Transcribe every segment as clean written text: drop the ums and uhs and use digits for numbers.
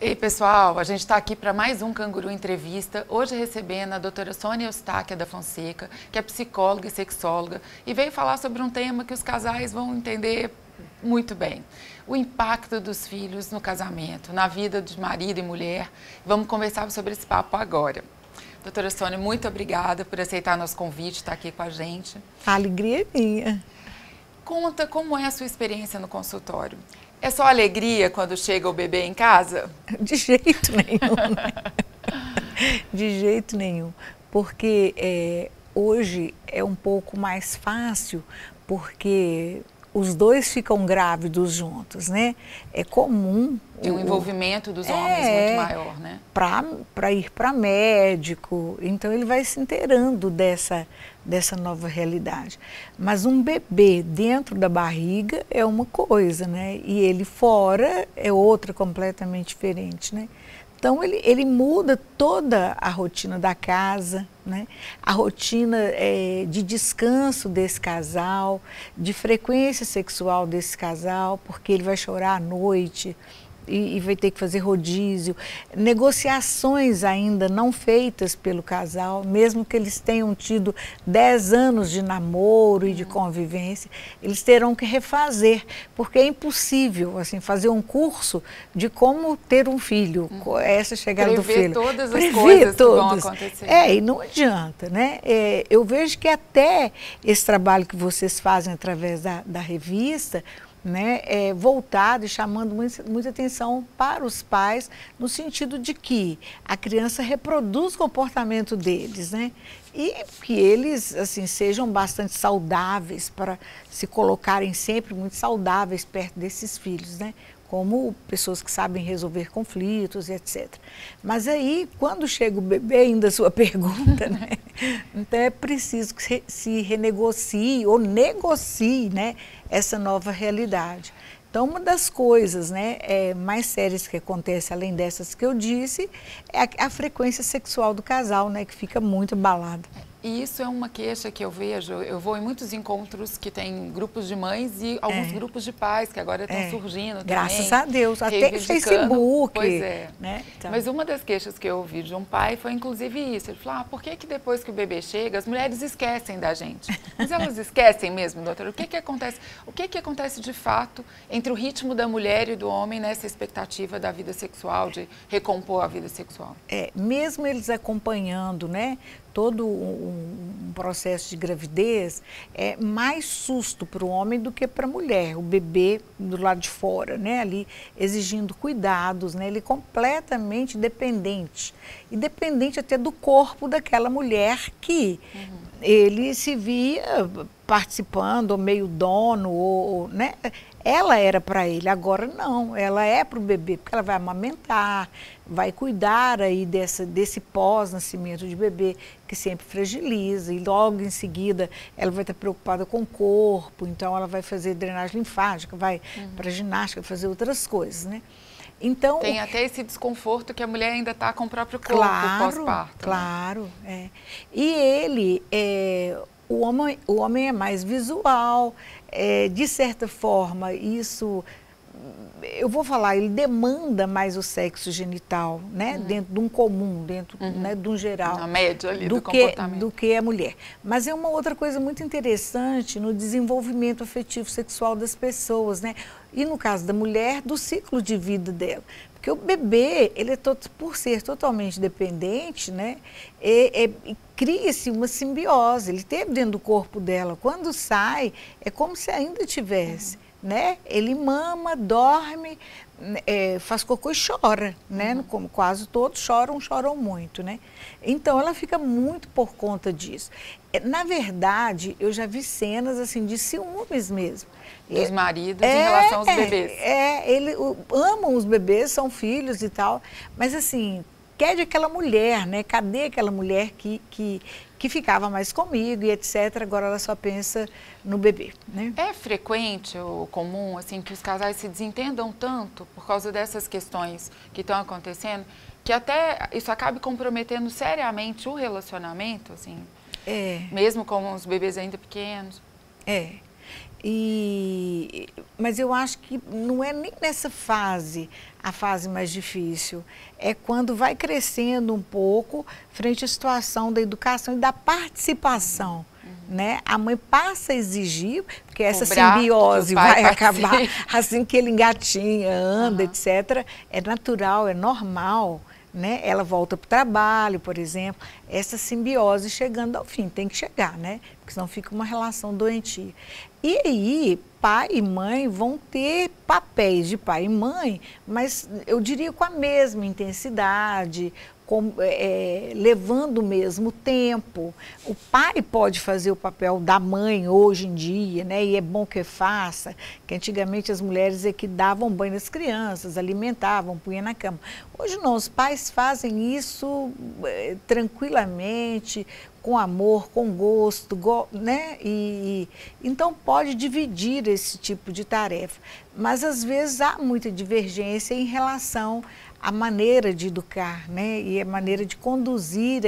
Ei, pessoal, a gente está aqui para mais um Canguru Entrevista, hoje recebendo a doutora Sônia Eustáquia da Fonseca, que é psicóloga e sexóloga, e veio falar sobre um tema que os casais vão entender muito bem, o impacto dos filhos no casamento, na vida de marido e mulher. Vamos conversar sobre esse papo agora. Doutora Sônia, muito obrigada por aceitar nosso convite, estar aqui com a gente. A alegria é minha. Conta como é a sua experiência no consultório. É só alegria quando chega o bebê em casa? De jeito nenhum, né? De jeito nenhum. Porque hoje é um pouco mais fácil, porque os dois ficam grávidos juntos, né? É comum... Tem um envolvimento dos homens muito maior, né? Para ir para médico, então ele vai se inteirando dessa nova realidade. Mas um bebê dentro da barriga é uma coisa, né? E ele fora é outra completamente diferente, né? Então ele muda toda a rotina da casa, né? A rotina de descanso desse casal, de frequência sexual desse casal, porque ele vai chorar à noite, e vai ter que fazer rodízio, negociações ainda não feitas pelo casal, mesmo que eles tenham tido 10 anos de namoro e de convivência, eles terão que refazer, porque é impossível assim, fazer um curso de como ter um filho, essa chegada do filho. Todas as coisas que vão acontecer. E não adianta, né? Eu vejo que até esse trabalho que vocês fazem através da revista, né, voltado e chamando muita atenção para os pais, no sentido de que a criança reproduz o comportamento deles, né, e que eles assim, sejam bastante saudáveis, para se colocarem sempre muito saudáveis perto desses filhos, né, como pessoas que sabem resolver conflitos e etc. Mas aí, quando chega o bebê, ainda a sua pergunta, né, então é preciso que se renegocie ou negocie, né, essa nova realidade. Então, uma das coisas, né, mais sérias que acontece, além dessas que eu disse, é a frequência sexual do casal, né, que fica muito abalada. E isso é uma queixa que eu vejo, eu vou em muitos encontros que tem grupos de mães e alguns grupos de pais que agora estão surgindo também. Graças a Deus, até Facebook. Pois é. Né? Então. Mas uma das queixas que eu ouvi de um pai foi inclusive isso, ele falou, por que depois que o bebê chega, as mulheres esquecem da gente? Mas elas esquecem mesmo, doutora? O que acontece? O que acontece de fato entre o ritmo da mulher e do homem nessa expectativa da vida sexual, de recompor a vida sexual? Mesmo eles acompanhando, né, todo um processo de gravidez, é mais susto para o homem do que para a mulher, o bebê do lado de fora, né, ali exigindo cuidados, né, ele é completamente dependente, e dependente até do corpo daquela mulher que ele se via participando, ou meio dono, ou, né, ela era para ele, agora não, ela é para o bebê, porque ela vai amamentar, vai cuidar aí desse pós-nascimento de bebê, que sempre fragiliza, e logo em seguida ela vai estar preocupada com o corpo, então ela vai fazer drenagem linfática, vai para ginástica, fazer outras coisas, né? Então, tem até esse desconforto que a mulher ainda está com o próprio corpo pós-parto. Claro, né? E ele, o homem é mais visual, de certa forma, isso, eu vou falar, ele demanda mais o sexo genital, né? Dentro de um comum, dentro né, de um geral. Na média ali do comportamento. Do que a mulher. Mas é uma outra coisa muito interessante no desenvolvimento afetivo sexual das pessoas, né? E no caso da mulher, do ciclo de vida dela. Porque o bebê, ele por ser totalmente dependente, né, cria-se uma simbiose, ele teve dentro do corpo dela. Quando sai, é como se ainda tivesse, né? Ele mama, dorme, faz cocô e chora, né? Como quase todos choram muito, né? Então, ela fica muito por conta disso. Na verdade, eu já vi cenas assim de ciúmes mesmo. Dos maridos em relação aos bebês. Eles amam os bebês, são filhos e tal, mas assim, quer de aquela mulher, né? Cadê aquela mulher que ficava mais comigo e etc. Agora ela só pensa no bebê, né? É frequente ou comum, assim, que os casais se desentendam tanto por causa dessas questões que estão acontecendo, que até isso acabe comprometendo seriamente o relacionamento, assim? Mesmo com os bebês ainda pequenos? Mas eu acho que não é nem nessa fase a fase mais difícil. É quando vai crescendo um pouco frente à situação da educação e da participação. Né? A mãe passa a exigir, porque essa simbiose vai acabar assim que ele engatinha, anda, etc. É natural, é normal. Né? Ela volta para o trabalho, por exemplo, essa simbiose chegando ao fim, tem que chegar, né? Porque senão fica uma relação doentia. E aí, pai e mãe vão ter papéis de pai e mãe, mas eu diria com a mesma intensidade, levando o mesmo tempo. O pai pode fazer o papel da mãe hoje em dia, né? E é bom que faça, que antigamente as mulheres é que davam banho nas crianças, alimentavam, punham na cama. Hoje não, os pais fazem isso tranquilamente, com amor, com gosto, né? Então pode dividir esse tipo de tarefa. Mas às vezes há muita divergência em relação à maneira de educar, né? E a maneira de conduzir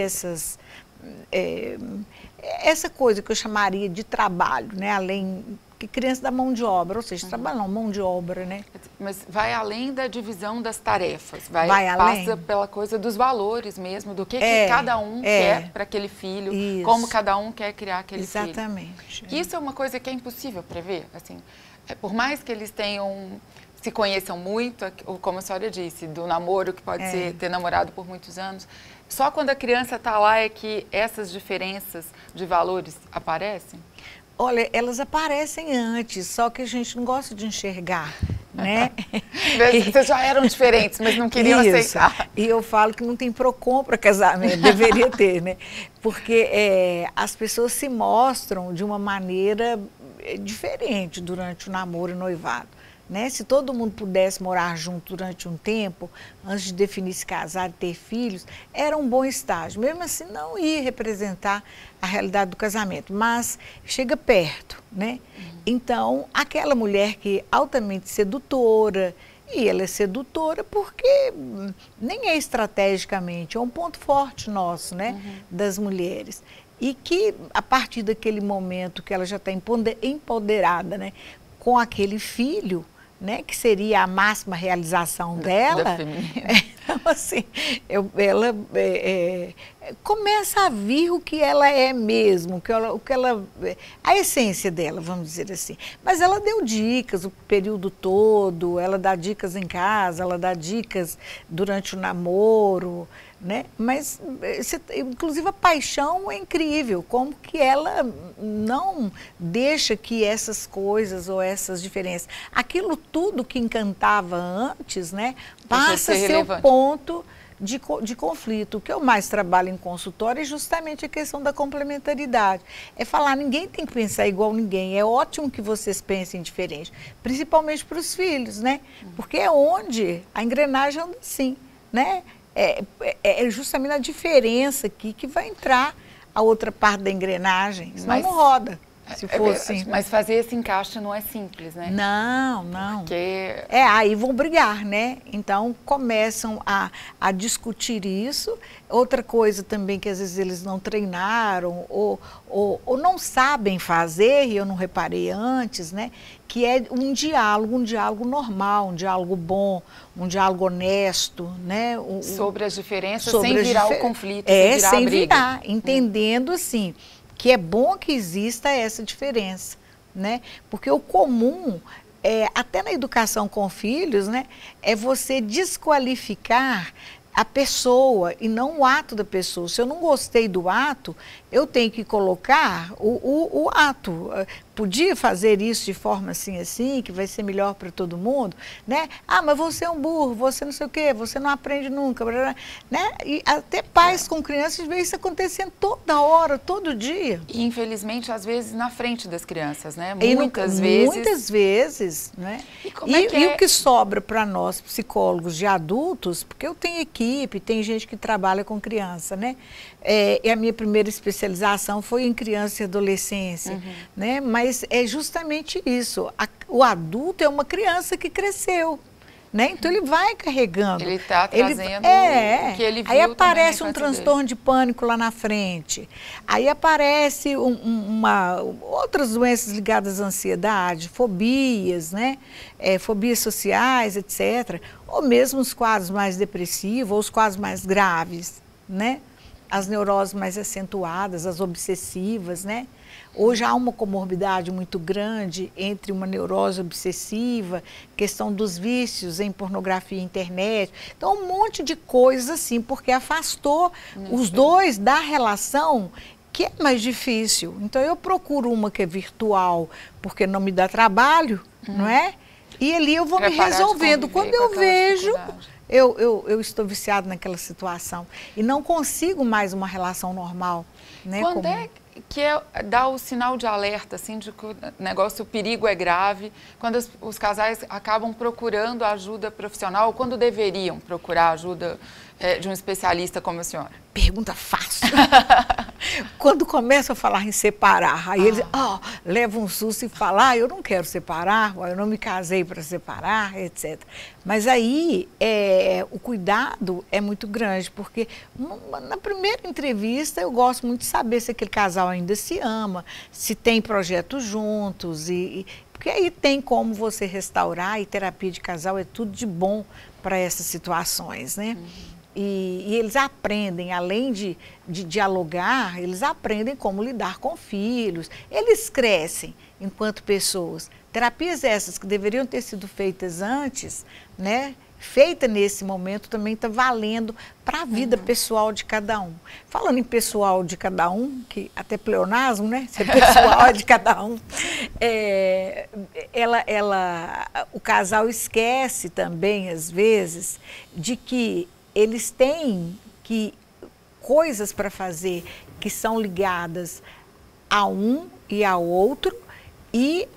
essa coisa que eu chamaria de trabalho, né? Além que criança da mão de obra, ou seja, trabalho não, mão de obra, né? Mas vai além da divisão das tarefas, passa pela coisa dos valores mesmo, do que cada um quer para aquele filho, como cada um quer criar aquele filho. Exatamente. Isso é uma coisa que é impossível prever, assim, por mais que eles se conheçam muito, como a senhora disse, do namoro, que pode ser ter namorado por muitos anos, só quando a criança está lá é que essas diferenças de valores aparecem? Olha, elas aparecem antes, só que a gente não gosta de enxergar, né? Vocês já eram diferentes, mas não queriam aceitar. E eu falo que não tem PROCON para casamento, deveria ter, né? Porque as pessoas se mostram de uma maneira diferente durante o namoro e noivado. Né? Se todo mundo pudesse morar junto durante um tempo, antes de definir se casar e ter filhos, era um bom estágio. Mesmo assim, não ia representar a realidade do casamento, mas chega perto, né? Então, aquela mulher que é altamente sedutora, e ela é sedutora porque nem é estrategicamente, é um ponto forte nosso, né? Das mulheres. E que, a partir daquele momento que ela já está empoderada, né? Com aquele filho, né, que seria a máxima realização dela, então, assim, ela começa a vir o que ela é mesmo, a essência dela, vamos dizer assim. Mas ela deu dicas o período todo, ela dá dicas em casa, ela dá dicas durante o namoro, né? Mas, inclusive, a paixão é incrível, como que ela não deixa que essas coisas ou essas diferenças, aquilo tudo que encantava antes, né, passa a ser o ponto de conflito. O que eu mais trabalho em consultório é justamente a questão da complementaridade. É falar, ninguém tem que pensar igual ninguém, é ótimo que vocês pensem diferente, principalmente para os filhos, né? Porque é onde a engrenagem anda assim, né? É justamente a diferença aqui que vai entrar a outra parte da engrenagem, senão não roda. Se for assim. Mas fazer esse encaixe não é simples, né? Não, não. Porque... aí vão brigar, né? Então começam a discutir isso. Outra coisa também que às vezes eles não treinaram ou não sabem fazer, e eu não reparei antes, né? Que é um diálogo normal, um diálogo bom, um diálogo honesto, né? Sobre as diferenças, sem virar o conflito, sem virar, entendendo assim, que é bom que exista essa diferença, né? Porque o comum, até na educação com filhos, né, é você desqualificar a pessoa e não o ato da pessoa. Se eu não gostei do ato, eu tenho que colocar o ato. Podia fazer isso de forma assim, que vai ser melhor para todo mundo, né? Ah, mas você é um burro, você não sei o quê, você não aprende nunca, né? E até pais com crianças veem isso acontecendo toda hora, todo dia. E infelizmente, às vezes, na frente das crianças, né? Muitas vezes, né? E o que sobra para nós, psicólogos de adultos, porque eu tenho equipe, tem gente que trabalha com criança, né? E a minha primeira especialização foi em criança e adolescência, né? Mas é justamente isso, o adulto é uma criança que cresceu, né? Então ele vai carregando. Ele está trazendo o que ele viu. Aí aparece um também transtorno de pânico lá na frente. Aí aparece outras doenças ligadas à ansiedade, fobias, né? Fobias sociais, etc. Ou mesmo os quadros mais depressivos, ou os quadros mais graves, né? As neuroses mais acentuadas, as obsessivas, né? Hoje há uma comorbidade muito grande entre uma neurose obsessiva, questão dos vícios em pornografia e internet. Então, um monte de coisas assim, porque afastou os dois da relação, que é mais difícil. Então, eu procuro uma que é virtual, porque não me dá trabalho, não é? E ali eu vou me resolvendo. Quando eu vejo, eu estou viciada naquela situação. E não consigo mais uma relação normal. Né, quando é que dá o sinal de alerta, assim, de que o perigo é grave, quando os casais acabam procurando ajuda profissional, ou quando deveriam procurar ajuda de um especialista como a senhora? Pergunta fácil. Quando começa a falar em separar, aí eles levam um susto e falam, eu não quero separar, eu não me casei para separar, etc. Mas aí o cuidado é muito grande, porque na primeira entrevista eu gosto muito de saber se aquele casal ainda se ama, se tem projetos juntos, porque aí tem como você restaurar, e terapia de casal é tudo de bom para essas situações, né? E eles aprendem, além de dialogar, eles aprendem como lidar com filhos. Eles crescem enquanto pessoas. Terapias essas que deveriam ter sido feitas antes, né? Feita nesse momento, também está valendo para a vida pessoal de cada um. Falando em pessoal de cada um, que até pleonasmo, né? Se é pessoal é de cada um. O casal esquece também, às vezes, de que eles têm coisas para fazer que são ligadas a um e ao outro e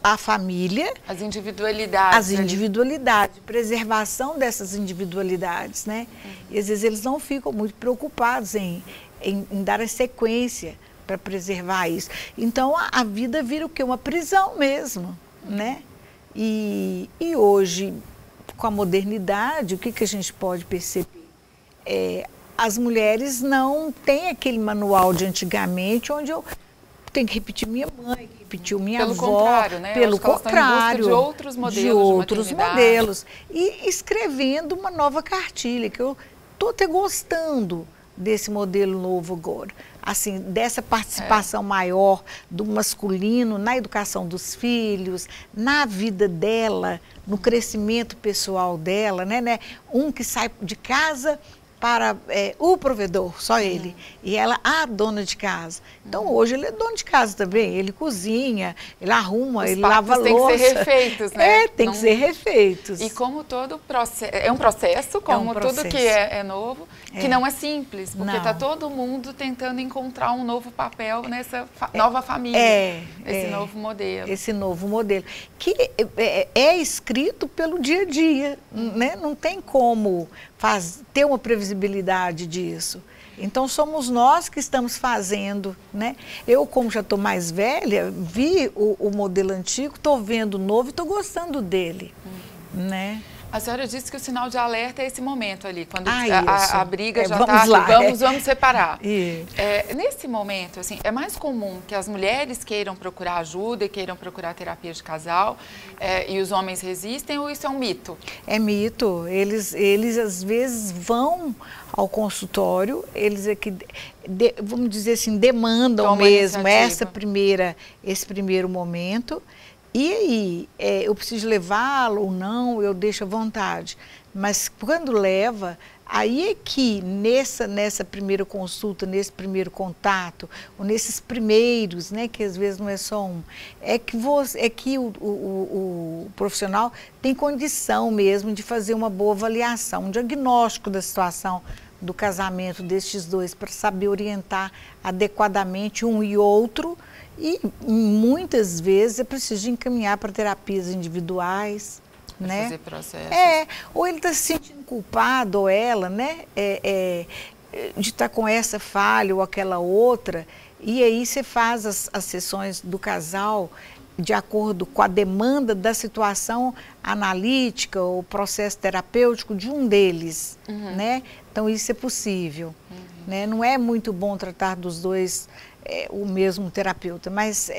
à família. As individualidades. As individualidades, preservação dessas individualidades, né? E às vezes eles não ficam muito preocupados em dar a sequência para preservar isso. Então a vida vira o quê? Uma prisão mesmo, né? E hoje, com a modernidade, o que a gente pode perceber? As mulheres não têm aquele manual de antigamente, onde eu tenho que repetir minha mãe, que repetiu minha avó. Pelo contrário, né? Pelo contrário, de outros modelos. E escrevendo uma nova cartilha, que eu estou até gostando desse modelo novo agora. Assim, dessa participação maior do masculino na educação dos filhos, na vida dela, no crescimento pessoal dela, né? Um que sai de casa para o provedor, só ele, e ela a dona de casa. Então hoje ele é dono de casa também, ele cozinha, ele arruma, ele lava a louça. Tem que ser refeitos, né? Tem que ser refeitos. E como todo processo, é um processo, como tudo que é novo, que não é simples, porque está todo mundo tentando encontrar um novo papel nessa nova família, esse novo modelo. Esse novo modelo, que é escrito pelo dia a dia, né? Não tem como ter uma previsibilidade disso. Então, somos nós que estamos fazendo, né? Eu, como já estou mais velha, vi o modelo antigo, estou vendo o novo e estou gostando dele, né? A senhora disse que o sinal de alerta é esse momento ali, quando a briga já está vamos separar. Nesse momento, assim, é mais comum que as mulheres queiram procurar ajuda e queiram procurar terapia de casal e os homens resistem, ou isso é um mito? É mito. Eles às vezes vão ao consultório, eles vamos dizer assim, demandam mesmo esse primeiro momento. E aí, eu preciso levá-lo ou não, eu deixo à vontade. Mas quando leva, aí é que nessa primeira consulta, nesse primeiro contato, ou nesses primeiros, né, que às vezes não é só um, é que o profissional tem condição mesmo de fazer uma boa avaliação, um diagnóstico da situação do casamento destes dois, para saber orientar adequadamente um e outro. E muitas vezes é preciso encaminhar para terapias individuais, né? Fazer processos. Ou ele está se sentindo culpado, ou ela, né? De estar com essa falha ou aquela outra. E aí você faz as sessões do casal de acordo com a demanda da situação analítica ou processo terapêutico de um deles, né? Então isso é possível, né? Não é muito bom tratar dos dois o mesmo terapeuta, mas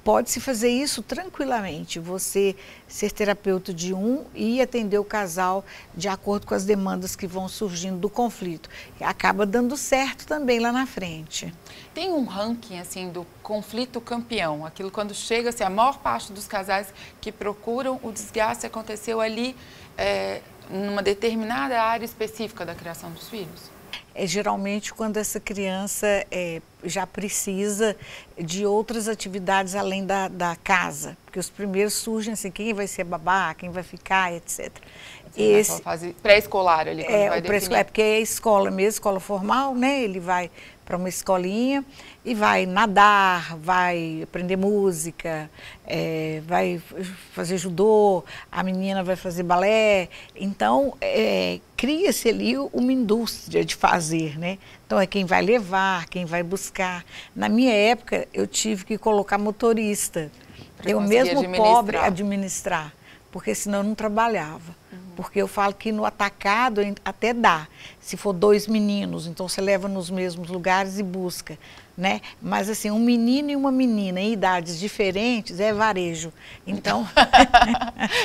pode-se fazer isso tranquilamente, você ser terapeuta de um e atender o casal de acordo com as demandas que vão surgindo do conflito. E acaba dando certo também lá na frente. Tem um ranking assim do conflito campeão, aquilo quando chega, assim, a maior parte dos casais que procuram o desgaste aconteceu ali numa determinada área específica da criação dos filhos? É geralmente quando essa criança já precisa de outras atividades além da casa, porque os primeiros surgem assim, quem vai ser babá, quem vai ficar, etc. Esse fase pré-escolar ali, quando vai definir. É porque é escola mesmo, escola formal, né? Ele vai para uma escolinha e vai nadar, vai aprender música, vai fazer judô, a menina vai fazer balé. Então, cria-se ali uma indústria de fazer, né? Então, é quem vai levar, quem vai buscar. Na minha época, eu tive que colocar motorista. Eu mesmo pobre administrar, porque senão eu não trabalhava. Porque eu falo que no atacado até dá, se for 2 meninos, então você leva nos mesmos lugares e busca, né? Mas assim, um menino e uma menina em idades diferentes é varejo, então...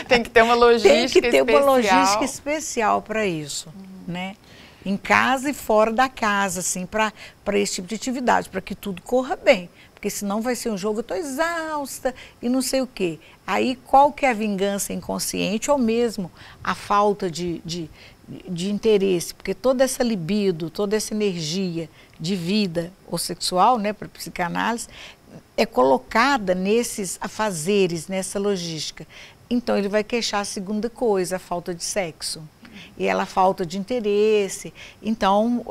Tem que ter uma logística especial. Tem que ter uma logística especial para isso, né? Em casa e fora da casa, assim, para esse tipo de atividade, para que tudo corra bem. Porque senão vai ser um jogo, eu estou exausta e não sei o quê. Aí qual que é a vingança inconsciente ou mesmo a falta de interesse? Porque toda essa libido, toda essa energia de vida ou sexual, né, para psicanálise, é colocada nesses afazeres, nessa logística. Então ele vai queixar a segunda coisa, a falta de sexo. E ela falta de interesse. Então,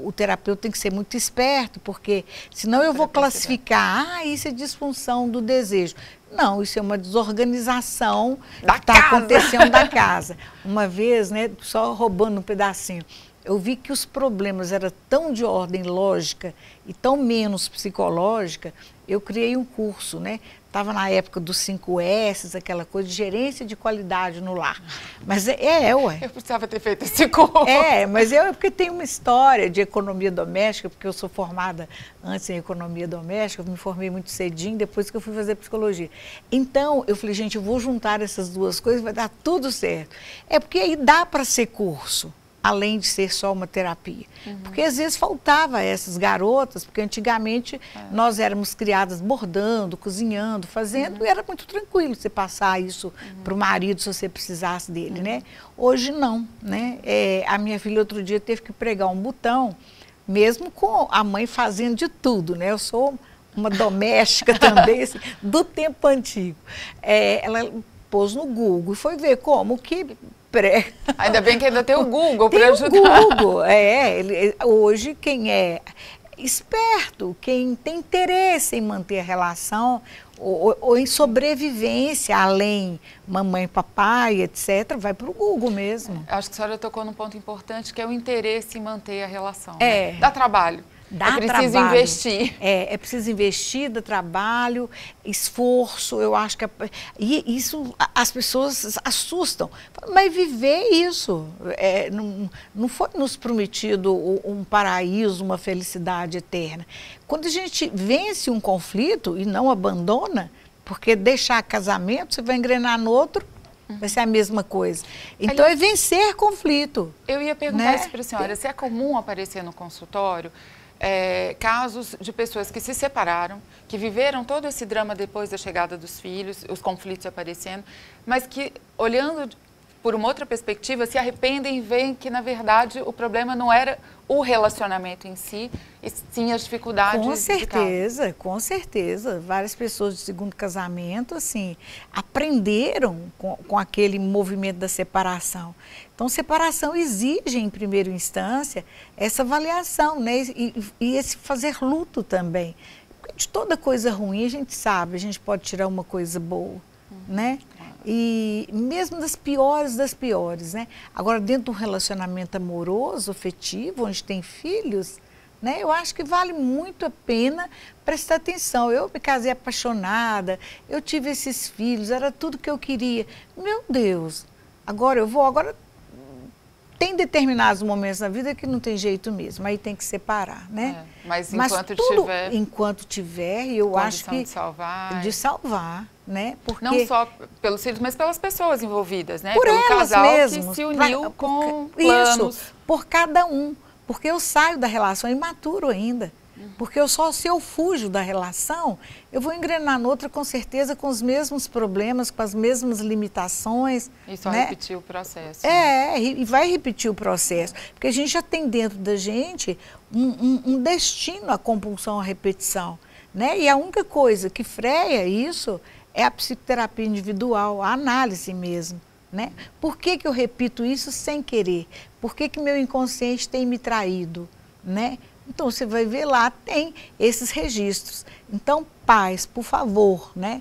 o terapeuta tem que ser muito esperto, porque senão eu vou classificar, isso é disfunção do desejo. Não, isso é uma desorganização que está acontecendo da casa. Uma vez, né, só roubando um pedacinho, eu vi que os problemas eram tão de ordem lógica e tão menos psicológica, eu criei um curso, né? Estava na época dos 5 S's, aquela coisa de gerência de qualidade no lar. Mas ué. Eu precisava ter feito esse curso. Mas porque tem uma história de economia doméstica, porque eu sou formada antes em economia doméstica, eu me formei muito cedinho, depois que eu fui fazer psicologia. Então, eu falei, gente, eu vou juntar essas duas coisas, vai dar tudo certo. É porque aí dá para ser curso, além de ser só uma terapia. Porque às vezes faltava essas garotas, porque antigamente nós éramos criadas bordando, cozinhando, fazendo, e era muito tranquilo você passar isso para o marido se você precisasse dele, né? Hoje não, né? A minha filha outro dia teve que pregar um botão, mesmo com a mãe fazendo de tudo, né? Eu sou uma doméstica também, assim, do tempo antigo. Ela pôs no Google e foi ver como que... Ainda bem que ainda tem o Google para ajudar. Tem o Google, hoje quem é esperto, quem tem interesse em manter a relação ou em sobrevivência, além mamãe, papai, etc., vai para o Google mesmo. Acho que a senhora tocou num ponto importante, que é o interesse em manter a relação. Né? Dá trabalho. É preciso investir. É preciso investir, dá trabalho, esforço, eu acho que... E isso as pessoas assustam. Mas viver isso, não foi nos prometido um paraíso, uma felicidade eterna. Quando a gente vence um conflito e não abandona, porque deixar casamento, você vai engrenar no outro, vai ser a mesma coisa. Então é vencer conflito. Eu ia perguntar isso para a senhora, se é comum aparecer no consultório casos de pessoas que se separaram, que viveram todo esse drama depois da chegada dos filhos, os conflitos aparecendo, mas que, olhando por uma outra perspectiva, se arrependem e veem que, na verdade, o problema não era o relacionamento em si, e sim as dificuldades de casa. Com certeza. Várias pessoas de segundo casamento, assim, aprenderam com aquele movimento da separação. Então, separação exige, em primeira instância, essa avaliação, né? E esse fazer luto também. De toda coisa ruim, a gente sabe, a gente pode tirar uma coisa boa, né? E mesmo das piores, né? Agora, dentro de um relacionamento amoroso, afetivo, onde tem filhos, né? Eu acho que vale muito a pena prestar atenção. Eu me casei apaixonada, eu tive esses filhos, era tudo que eu queria. Meu Deus, agora tem determinados momentos na vida que não tem jeito mesmo, aí tem que separar, né? Mas enquanto tiver, eu acho que de salvar, né? Porque não só pelos filhos, mas pelas pessoas envolvidas, né? Por pelo elas casal mesmas, que se uniu com planos. Isso, por cada um, porque eu saio da relação imaturo ainda. Porque se eu fujo da relação, eu vou engrenar noutra com certeza com os mesmos problemas, com as mesmas limitações. E só né? repetir o processo. E vai repetir o processo. Porque a gente já tem dentro da gente um destino à compulsão, à repetição. Né? E a única coisa que freia isso é a psicoterapia individual, a análise mesmo. Né? Por que eu repito isso sem querer? Por que meu inconsciente tem me traído? Né? Então, você vai ver lá, tem esses registros. Então, pais, por favor, né,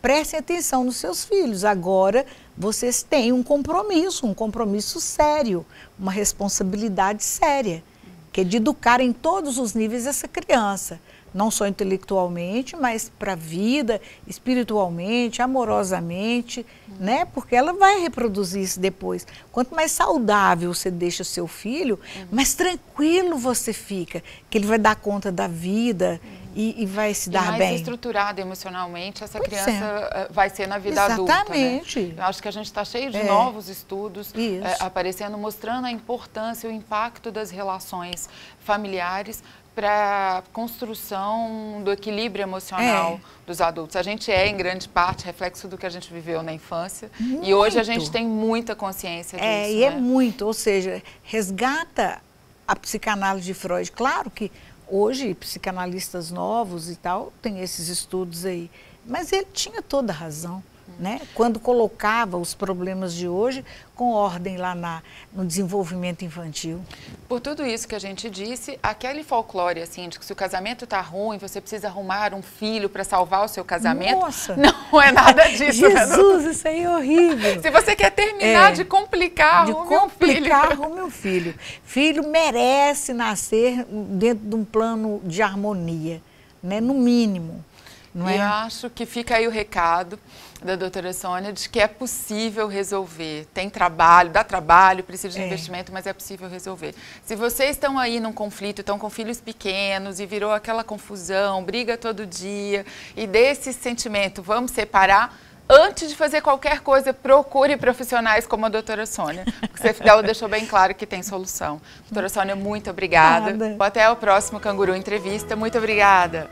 prestem atenção nos seus filhos. Agora, vocês têm um compromisso sério, uma responsabilidade séria, que é de educar em todos os níveis essa criança. Não só intelectualmente, mas para a vida, espiritualmente, amorosamente, né? Porque ela vai reproduzir isso depois. Quanto mais saudável você deixa seu filho, mais tranquilo você fica, que ele vai dar conta da vida e vai se dar bem. Mais estruturada emocionalmente, essa criança vai ser na vida adulta. Exatamente. Né? Eu acho que a gente está cheio de novos estudos aparecendo, mostrando a importância e o impacto das relações familiares para a construção do equilíbrio emocional dos adultos. A gente em grande parte, reflexo do que a gente viveu na infância. Muito. E hoje a gente tem muita consciência disso. E é muito, ou seja, resgata a psicanálise de Freud. Claro que hoje psicanalistas novos e tal, tem esses estudos aí. Mas ele tinha toda a razão. Né? Quando colocava os problemas de hoje com ordem lá no desenvolvimento infantil. Por tudo isso que a gente disse, aquele folclore assim, de que se o casamento está ruim, você precisa arrumar um filho para salvar o seu casamento, Nossa. Não é nada disso. Jesus, isso aí é horrível. Se você quer terminar de complicar, arrume um filho. Filho merece nascer dentro de um plano de harmonia, né? No mínimo. E eu acho que fica aí o recado da doutora Sônia de que é possível resolver. Tem trabalho, dá trabalho, precisa de investimento, mas é possível resolver. Se vocês estão aí num conflito, estão com filhos pequenos e virou aquela confusão, briga todo dia, e desse sentimento, vamos separar, antes de fazer qualquer coisa, procure profissionais como a doutora Sônia, porque ela deixou bem claro que tem solução. Doutora Sônia, muito obrigada. Até o próximo Canguru Entrevista. Muito obrigada.